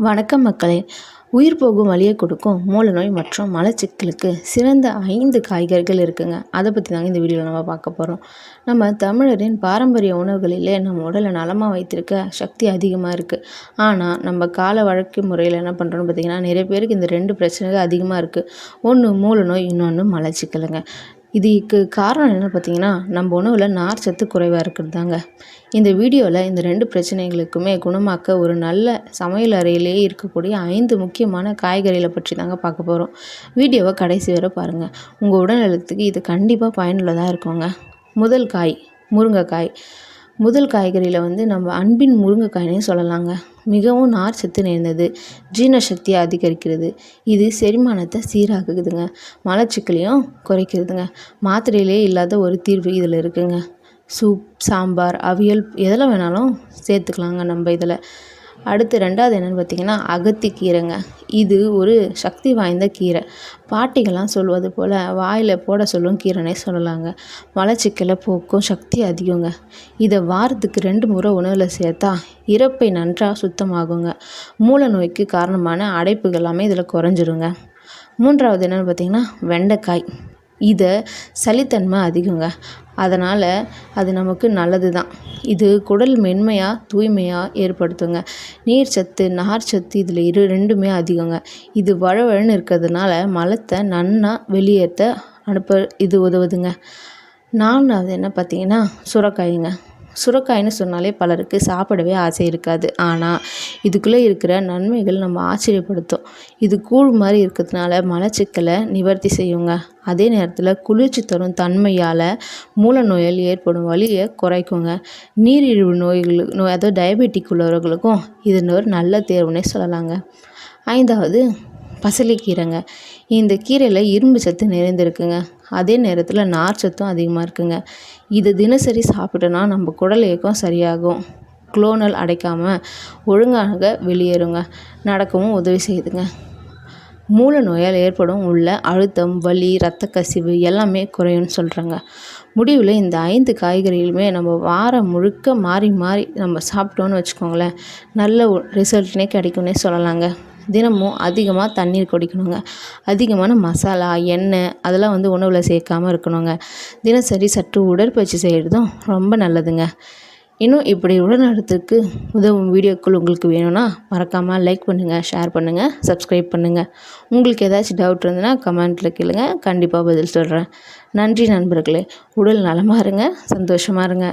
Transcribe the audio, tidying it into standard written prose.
வணக்கம் மக்களே. உயிர் போகும் வலியை கொடுக்கும் மூலநோய் மற்றும் மலச்சிக்கலுக்கு சிறந்த 5 காய்கறிகள் இருக்குங்க. அதை பற்றி தாங்க இந்த வீடியோவில் நம்ம பார்க்க போகிறோம். நம்ம தமிழரின் பாரம்பரிய உணவுகளிலே நம்ம உடலை நலமாக வைத்திருக்க சக்தி அதிகமாக இருக்குது. ஆனால் நம்ம கால வழக்கு முறையில் என்ன பண்ணுறோன்னு பார்த்திங்கன்னா, நிறைய பேருக்கு இந்த 2 பிரச்சனைகள் அதிகமாக இருக்குது. ஒன்று மூலநோய், இன்னொன்று மலச்சிக்கலுங்க. இதுக்கு காரணம் என்ன பார்த்திங்கன்னா, நம்ம உணவில் நார் சத்து குறைவாக இருக்கிறது தாங்க. இந்த வீடியோவில் இந்த 2 பிரச்சனைகளுக்குமே குணமாக்க ஒரு நல்ல சமையல் அறையிலேயே இருக்கக்கூடிய 5 முக்கியமான காய்கறிகளை பற்றி தாங்க பார்க்க போகிறோம். வீடியோவை கடைசி வரை பாருங்கள். உங்கள் உடல்நலத்துக்கு இது கண்டிப்பாக பயனுள்ளதாக இருக்குங்க. முதல் காய் முருங்கைக்காய். முதல் காய்கறியில் நம்ம அன்பின் முருங்கைக்காய்னே சொல்லலாங்க. மிகவும் நார் சத்து நிறைந்தது, ஜீரண சக்தியை அதிகரிக்கிறது. இது செரிமானத்தை சீராக்குதுங்க, மலச்சிக்கலையும் குறைக்கிறதுங்க. மாத்திரையிலே இல்லாத ஒரு தீர்வு இதில் இருக்குங்க. சூப், சாம்பார், அவியல் எதில் வேணாலும் சேர்த்துக்கலாங்க நம்ம இதில். அடுத்து 2வது என்னென்னு பார்த்திங்கன்னா, அகத்திக்கீரைங்க. இது ஒரு சக்தி வாய்ந்த கீரை. பாட்டிகள்லாம் சொல்வது போல் வாயில் போட சொல்லும் கீரைனே சொல்லலாங்க. மலச்சிக்கலை போக்கும் சக்தி அதிகங்க. இதை வாரத்துக்கு 2 முறை உணவில் சேர்த்தா இரைப்பை நன்றாக சுத்தமாகுங்க. மூல நோய்க்கு காரணமான அடைப்புகள் எல்லாமே இதில் குறைஞ்சிருங்க. 3வது என்னென்னு பார்த்திங்கன்னா, வெண்டைக்காய். இதை சளித்தன்மை அதிகங்க, அதனால் அது நமக்கு நல்லது தான். இது குடல் மென்மையாக தூய்மையாக ஏற்படுத்துங்க. நீர் சத்து, நார் சத்து இதில் ரெண்டுமே அதிகங்க. இது வழவழன்னு இருக்கிறதுனால மலத்தை நன்னா வெளியேற்ற அனுப்ப இது உதவுதுங்க. 4வது என்ன பார்த்திங்கன்னா, சுரைக்காய்ங்க. சுரைக்காய்னு சொன்னாலே பலருக்கு சாப்பிடவே ஆசை இருக்காது. ஆனால் இதுக்குள்ளே இருக்கிற நன்மைகள் நம்ம ஆச்சரியப்படுத்தும். இது கூழ் மாதிரி இருக்கிறதுனால மலச்சிக்கலை நிவர்த்தி செய்யுங்க. அதே நேரத்தில் குளிர்ச்சி தரும் தன்மையால் மூல நோயால் ஏற்படும் வலியை குறைக்குங்க. நீரிழிவு நோய் அதாவது டயபெட்டிக் உள்ளவர்களுக்கும் இது ஒரு நல்ல தேர்வுனே சொல்லலாங்க. 5வது பசலைக்கீரைங்க. இந்த கீரையில் இரும்பு சத்து நிறைந்திருக்குங்க. அதே நேரத்தில் நார் சத்தும் அதிகமாக இருக்குங்க. இது தினசரி சாப்பிட்டோன்னா நம்ம குடல் இயக்கம் சரியாகும். குளோனல் அடைக்காமல் ஒழுங்காக வெளியேறுங்க. நடக்கவும் உதவி செய்யுதுங்க. மூல நோயால் ஏற்படும் உள்ள அழுத்தம், வலி, இரத்த கசிவு எல்லாமே குறையும்னு சொல்கிறாங்க. முடிவில் இந்த 5 காய்கறிகளுமே நம்ம வாரம் முழுக்க மாறி மாறி நம்ம சாப்பிட்டோன்னு வச்சுக்கோங்களேன், நல்ல ரிசல்ட்னே கிடைக்கும்னே சொல்லலாங்க. தினமும் அதிகமாக தண்ணீர் குடிக்கணுங்க. அதிகமான மசாலா, எண்ணெய் அதெல்லாம் உணவில் சேர்க்காமல் இருக்கணுங்க. தினசரி சற்று உடற்பயிற்சி செய்கிறதும் ரொம்ப நல்லதுங்க. இன்னும் இப்படி உடல்நலத்துக்கு உதவும் வீடியோக்கள் உங்களுக்கு வேணும்னா மறக்காமல் லைக் பண்ணுங்கள், ஷேர் பண்ணுங்கள், சப்ஸ்கிரைப் பண்ணுங்கள். உங்களுக்கு ஏதாச்சும் டவுட் இருந்ததுன்னா கமெண்ட்டில் கேளுங்க, கண்டிப்பாக பதில் சொல்கிறேன். நன்றி நண்பர்களே. உடல் நலமாக இருங்க, சந்தோஷமாக இருங்க.